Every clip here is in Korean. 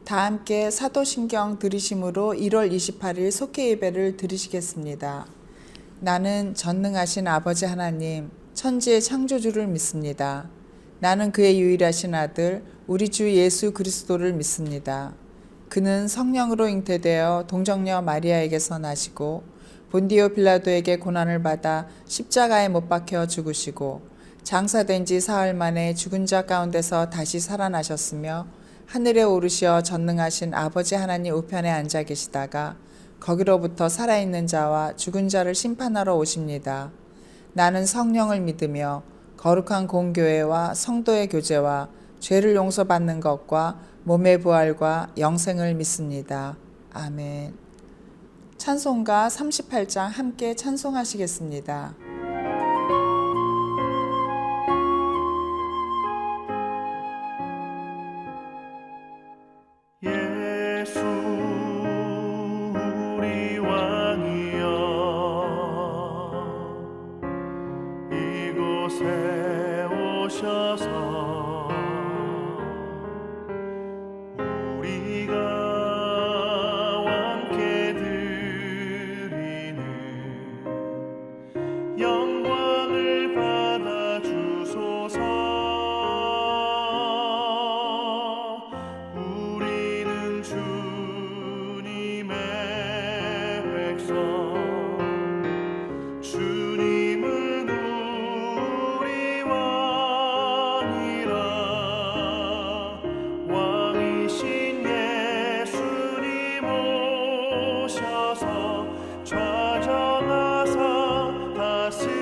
다 함께 사도신경 들으심으로 1월 28일 속회 예배를 들으시겠습니다. 나는 전능하신 아버지 하나님, 천지의 창조주를 믿습니다. 나는 그의 유일하신 아들, 우리 주 예수 그리스도를 믿습니다. 그는 성령으로 잉태되어 동정녀 마리아에게서 나시고 본디오 빌라도에게 고난을 받아 십자가에 못 박혀 죽으시고 장사된 지 사흘 만에 죽은 자 가운데서 다시 살아나셨으며 하늘에 오르시어 전능하신 아버지 하나님 우편에 앉아 계시다가 거기로부터 살아있는 자와 죽은 자를 심판하러 오십니다. 나는 성령을 믿으며 거룩한 공교회와 성도의 교제와 죄를 용서받는 것과 몸의 부활과 영생을 믿습니다. 아멘. 찬송가 38장 함께 찬송하시겠습니다. 예수 우리 왕이여 이곳에 오셔서 우리가 함께 드리는 영광을 받아 주소서. 우리는 주님의 백성, 주님은 우리 왕이라. 왕이신 예수님 오셔서 좌정하사 다스리소서.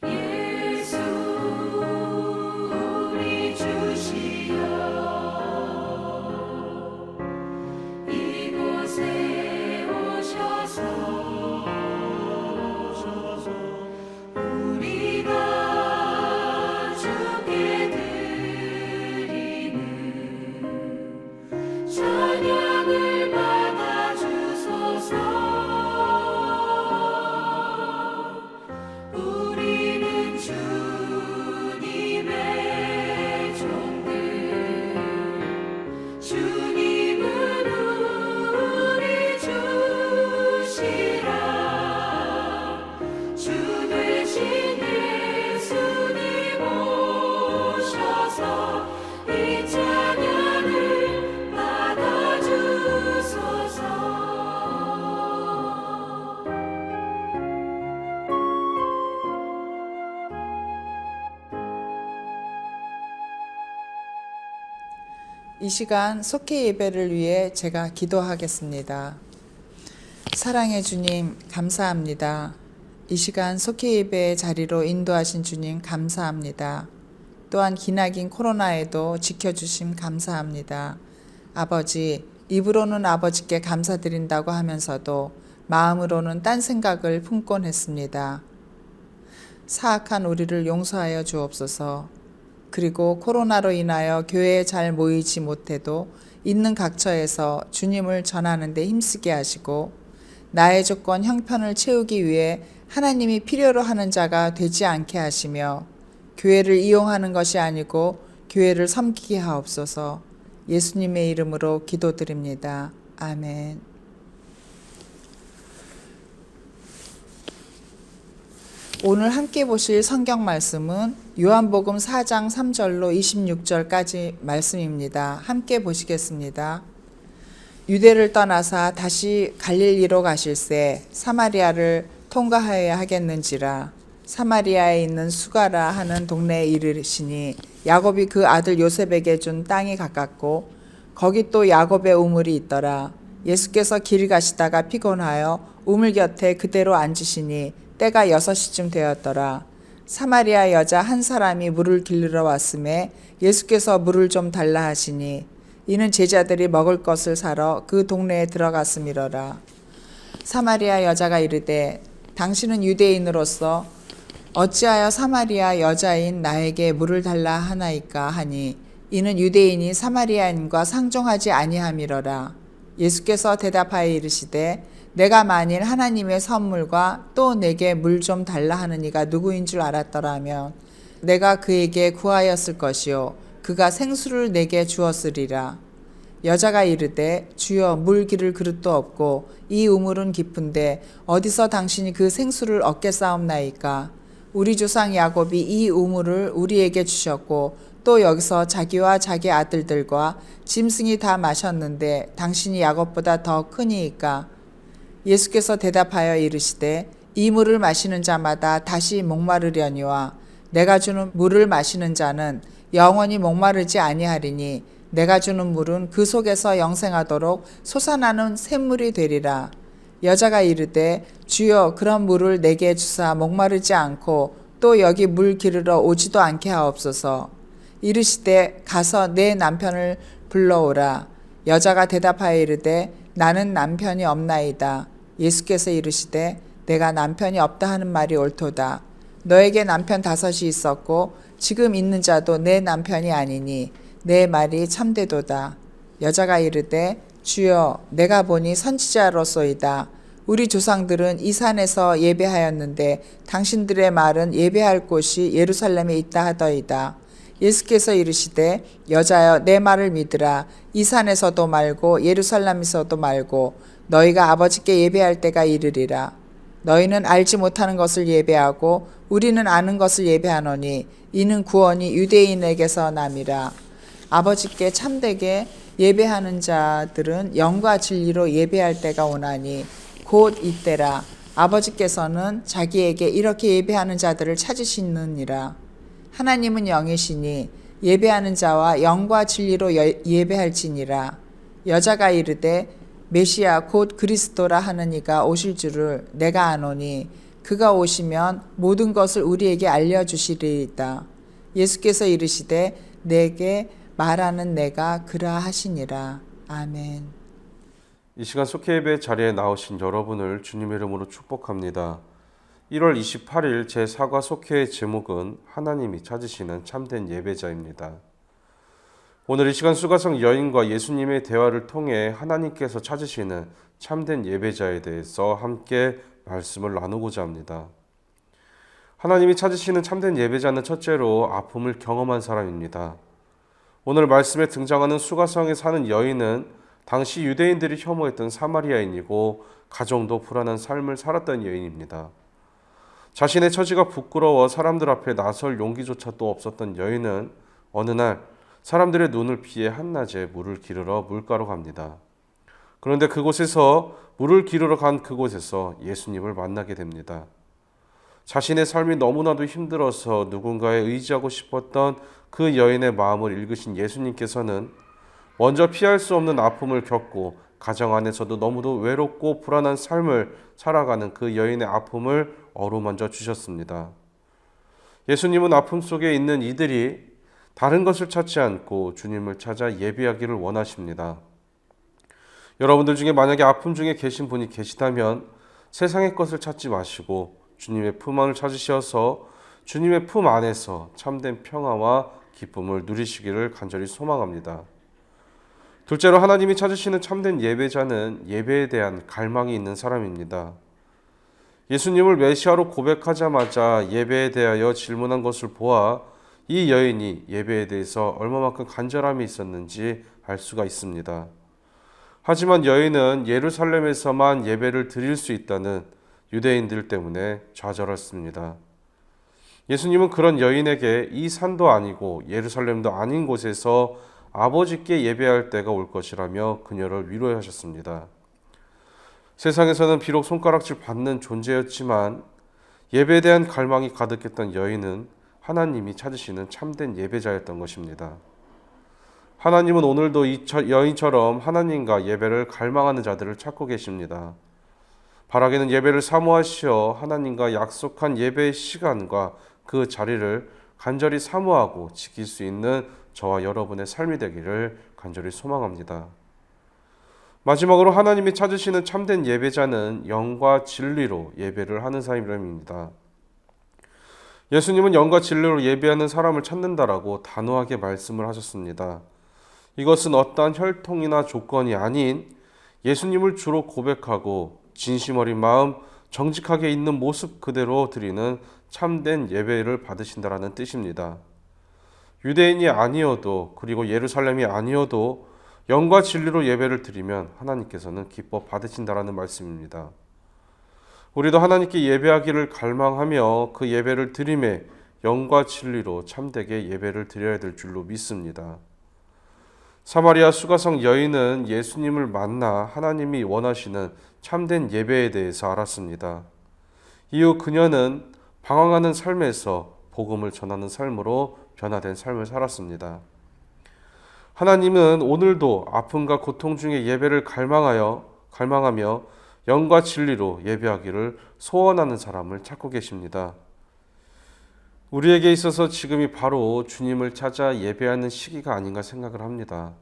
예수 우리 주시여 이곳에 오셔서 우리가 주께 드리는 찬양을 받아 주소서. 우리는 주님의 종들, 주님은 우리 주시라. 주 되신 예수님 오셔서 이 찬양을 받아 주소서. 이 시간 속회 예배를 위해 제가 기도하겠습니다. 사랑의 주님, 감사합니다. 이 시간 속회 예배의 자리로 인도하신 주님 감사합니다. 또한 기나긴 코로나에도 지켜주심 감사합니다. 아버지, 입으로는 아버지께 감사드린다고 하면서도 마음으로는 딴 생각을 품곤 했습니다. 사악한 우리를 용서하여 주옵소서. 그리고 코로나로 인하여 교회에 잘 모이지 못해도 있는 각처에서 주님을 전하는 데 힘쓰게 하시고 나의 조건 형편을 채우기 위해 하나님이 필요로 하는 자가 되지 않게 하시며 교회를 이용하는 것이 아니고 교회를 섬기게 하옵소서. 예수님의 이름으로 기도드립니다. 아멘. 오늘 함께 보실 성경 말씀은 요한복음 4장 3절로 26절까지 말씀입니다. 함께 보시겠습니다. 유대를 떠나사 다시 갈릴리로 가실새 사마리아를 통과하여야 하겠는지라. 사마리아에 있는 수가라 하는 동네에 이르시니 야곱이 그 아들 요셉에게 준 땅이 가깝고 거기 또 야곱의 우물이 있더라. 예수께서 길 가시다가 피곤하여 우물 곁에 그대로 앉으시니 때가 6시쯤 되었더라. 사마리아 여자 한 사람이 물을 길르러 왔음에 예수께서 물을 좀 달라 하시니 이는 제자들이 먹을 것을 사러 그 동네에 들어갔음이러라. 사마리아 여자가 이르되 당신은 유대인으로서 어찌하여 사마리아 여자인 나에게 물을 달라 하나이까 하니 이는 유대인이 사마리아인과 상종하지 아니함이러라. 예수께서 대답하여 이르시되 내가 만일 하나님의 선물과 또 내게 물 좀 달라 하는 이가 누구인 줄 알았더라면 내가 그에게 구하였을 것이요 그가 생수를 내게 주었으리라. 여자가 이르되 주여 물 기를 그릇도 없고 이 우물은 깊은데 어디서 당신이 그 생수를 얻겠사옵나이까. 우리 조상 야곱이 이 우물을 우리에게 주셨고 또 여기서 자기와 자기 아들들과 짐승이 다 마셨는데 당신이 야곱보다 더 크니이까. 예수께서 대답하여 이르시되 이 물을 마시는 자마다 다시 목마르려니와 내가 주는 물을 마시는 자는 영원히 목마르지 아니하리니 내가 주는 물은 그 속에서 영생하도록 솟아나는 샘물이 되리라. 여자가 이르되 주여 그런 물을 내게 주사 목마르지 않고 또 여기 물 기르러 오지도 않게 하옵소서. 이르시되 가서 내 남편을 불러오라. 여자가 대답하여 이르되 나는 남편이 없나이다. 예수께서 이르시되 내가 남편이 없다 하는 말이 옳도다. 너에게 남편 5이 있었고 지금 있는 자도 내 남편이 아니니 내 말이 참되도다. 여자가 이르되 주여 내가 보니 선지자로소이다. 우리 조상들은 이 산에서 예배하였는데 당신들의 말은 예배할 곳이 예루살렘에 있다 하더이다. 예수께서 이르시되 여자여 내 말을 믿으라. 이 산에서도 말고 예루살렘에서도 말고 너희가 아버지께 예배할 때가 이르리라. 너희는 알지 못하는 것을 예배하고 우리는 아는 것을 예배하노니 이는 구원이 유대인에게서 남이라. 아버지께 참되게 예배하는 자들은 영과 진리로 예배할 때가 오나니 곧 이때라. 아버지께서는 자기에게 이렇게 예배하는 자들을 찾으시느니라. 하나님은 영이시니 예배하는 자와 영과 진리로 예배할지니라. 여자가 이르되 메시아 곧 그리스도라 하는 이가 오실 줄을 내가 아노니 그가 오시면 모든 것을 우리에게 알려주시리이다. 예수께서 이르시되 내게 말하는 내가 그라 하시니라. 아멘. 이 시간 속회예배 자리에 나오신 여러분을 주님의 이름으로 축복합니다. 1월 28일 제4과 속회의 제목은 하나님이 찾으시는 참된 예배자입니다. 오늘 이 시간 수가성 여인과 예수님의 대화를 통해 하나님께서 찾으시는 참된 예배자에 대해서 함께 말씀을 나누고자 합니다. 하나님이 찾으시는 참된 예배자는 첫째로 아픔을 경험한 사람입니다. 오늘 말씀에 등장하는 수가성에 사는 여인은 당시 유대인들이 혐오했던 사마리아인이고 가정도 불안한 삶을 살았던 여인입니다. 자신의 처지가 부끄러워 사람들 앞에 나설 용기조차 또 없었던 여인은 어느 날 사람들의 눈을 피해 한낮에 물을 기르러 물가로 갑니다. 그런데 그곳에서 물을 기르러 간 그곳에서 예수님을 만나게 됩니다. 자신의 삶이 너무나도 힘들어서 누군가에 의지하고 싶었던 그 여인의 마음을 읽으신 예수님께서는 먼저 피할 수 없는 아픔을 겪고 가정 안에서도 너무도 외롭고 불안한 삶을 살아가는 그 여인의 아픔을 어루만져 주셨습니다. 예수님은 아픔 속에 있는 이들이 다른 것을 찾지 않고 주님을 찾아 예배하기를 원하십니다. 여러분들 중에 만약에 아픔 중에 계신 분이 계시다면 세상의 것을 찾지 마시고 주님의 품 안을 찾으셔서 주님의 품 안에서 참된 평화와 기쁨을 누리시기를 간절히 소망합니다. 둘째로 하나님이 찾으시는 참된 예배자는 예배에 대한 갈망이 있는 사람입니다. 예수님을 메시아로 고백하자마자 예배에 대하여 질문한 것을 보아 이 여인이 예배에 대해서 얼마만큼 간절함이 있었는지 알 수가 있습니다. 하지만 여인은 예루살렘에서만 예배를 드릴 수 있다는 유대인들 때문에 좌절했습니다. 예수님은 그런 여인에게 이 산도 아니고 예루살렘도 아닌 곳에서 아버지께 예배할 때가 올 것이라며 그녀를 위로하셨습니다. 세상에서는 비록 손가락질 받는 존재였지만 예배에 대한 갈망이 가득했던 여인은 하나님이 찾으시는 참된 예배자였던 것입니다. 하나님은 오늘도 이 여인처럼 하나님과 예배를 갈망하는 자들을 찾고 계십니다. 바라기는 예배를 사모하시어 하나님과 약속한 예배의 시간과 그 자리를 간절히 사모하고 지킬 수 있는 저와 여러분의 삶이 되기를 간절히 소망합니다. 마지막으로 하나님이 찾으시는 참된 예배자는 영과 진리로 예배를 하는 사람입니다. 예수님은 영과 진리로 예배하는 사람을 찾는다라고 단호하게 말씀을 하셨습니다. 이것은 어떠한 혈통이나 조건이 아닌 예수님을 주로 고백하고 진심 어린 마음, 정직하게 있는 모습 그대로 드리는 참된 예배를 받으신다라는 뜻입니다. 유대인이 아니어도 그리고 예루살렘이 아니어도 영과 진리로 예배를 드리면 하나님께서는 기뻐 받으신다라는 말씀입니다. 우리도 하나님께 예배하기를 갈망하며 그 예배를 드림에 영과 진리로 참되게 예배를 드려야 될 줄로 믿습니다. 사마리아 수가성 여인은 예수님을 만나 하나님이 원하시는 참된 예배에 대해서 알았습니다. 이후 그녀는 방황하는 삶에서 복음을 전하는 삶으로 변화된 삶을 살았습니다. 하나님은 오늘도 아픔과 고통 중에 예배를 갈망하며 영과 진리로 예배하기를 소원하는 사람을 찾고 계십니다. 우리에게 있어서 지금이 바로 주님을 찾아 예배하는 시기가 아닌가 생각을 합니다.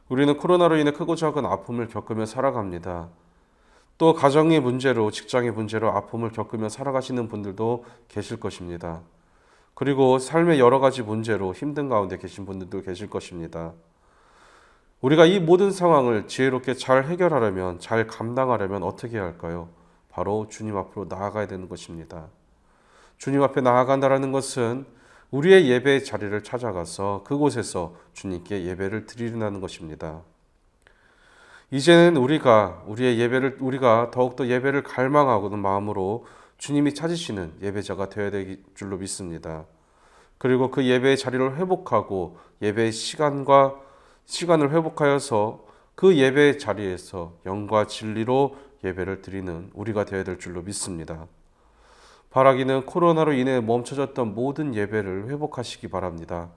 우리는 코로나로 인해 크고 작은 아픔을 겪으며 살아갑니다. 또 가정의 문제로, 직장의 문제로 아픔을 겪으며 살아가시는 분들도 계실 것입니다. 그리고 삶의 여러 가지 문제로 힘든 가운데 계신 분들도 계실 것입니다. 우리가 이 모든 상황을 지혜롭게 잘 해결하려면, 잘 감당하려면 어떻게 해야 할까요? 바로 주님 앞으로 나아가야 되는 것입니다. 주님 앞에 나아간다는 것은 우리의 예배의 자리를 찾아가서 그곳에서 주님께 예배를 드리려는 것입니다. 이제는 우리가 더욱더 예배를 갈망하고는 마음으로 주님이 찾으시는 예배자가 되어야 될 줄로 믿습니다. 그리고 그 예배의 자리를 회복하고 예배의 시간을 회복하여서 그 예배의 자리에서 영과 진리로 예배를 드리는 우리가 되어야 될 줄로 믿습니다. 바라기는 코로나로 인해 멈춰졌던 모든 예배를 회복하시기 바랍니다.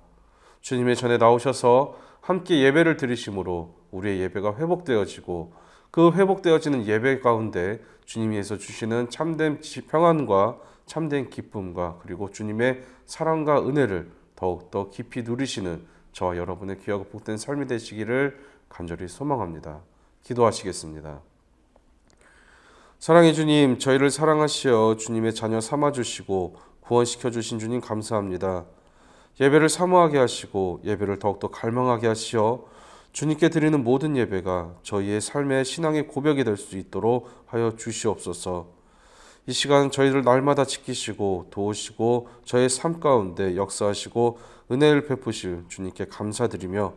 주님의 전에 나오셔서 함께 예배를 드리심으로 우리의 예배가 회복되어지고 그 회복되어지는 예배 가운데 주님께서 주시는 참된 평안과 참된 기쁨과 그리고 주님의 사랑과 은혜를 더욱더 깊이 누리시는 저와 여러분의 귀하고 복된 삶이 되시기를 간절히 소망합니다. 기도하시겠습니다. 사랑해 주님, 저희를 사랑하시어 주님의 자녀 삼아주시고 구원시켜 주신 주님 감사합니다. 예배를 사모하게 하시고 예배를 더욱더 갈망하게 하시어 주님께 드리는 모든 예배가 저희의 삶의 신앙의 고백이 될 수 있도록 하여 주시옵소서. 이 시간 저희를 날마다 지키시고 도우시고 저의 삶 가운데 역사하시고 은혜를 베푸실 주님께 감사드리며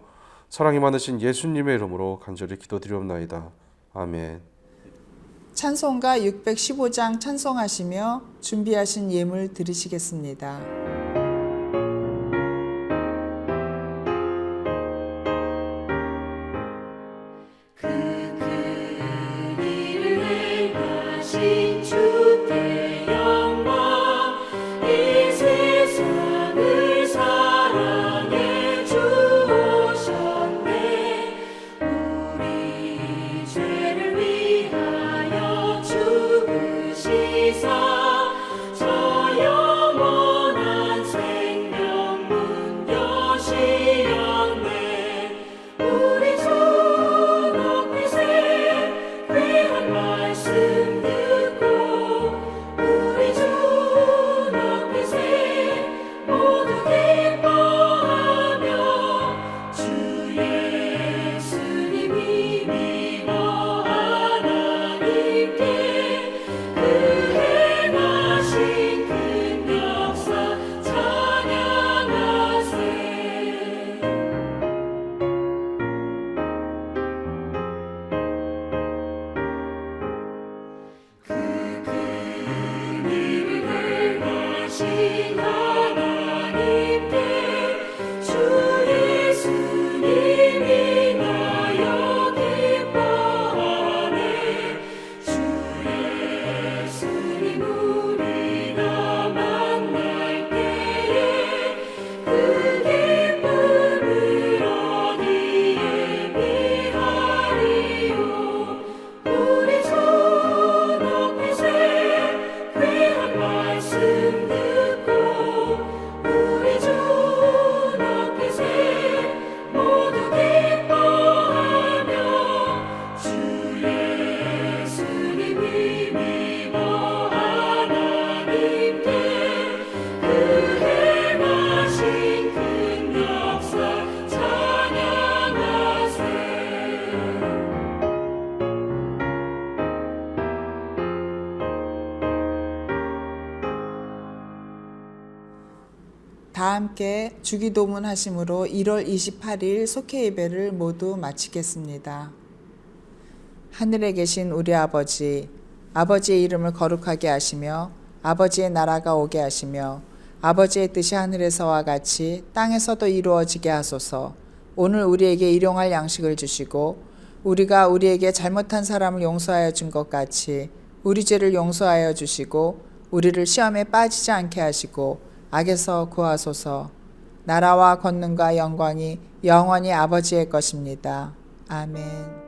사랑이 많으신 예수님의 이름으로 간절히 기도드리옵나이다. 아멘. 찬송가 615장 찬송하시며 준비하신 예물 드리시겠습니다. 저 영원한 다 함께 주기도문 하심으로 1월 28일 속회 예배를 모두 마치겠습니다. 하늘에 계신 우리 아버지, 아버지의 이름을 거룩하게 하시며 아버지의 나라가 오게 하시며 아버지의 뜻이 하늘에서와 같이 땅에서도 이루어지게 하소서. 오늘 우리에게 일용할 양식을 주시고 우리가 우리에게 잘못한 사람을 용서하여 준 것 같이 우리 죄를 용서하여 주시고 우리를 시험에 빠지지 않게 하시고 악에서 구하소서. 나라와 권능과 영광이 영원히 아버지의 것입니다. 아멘.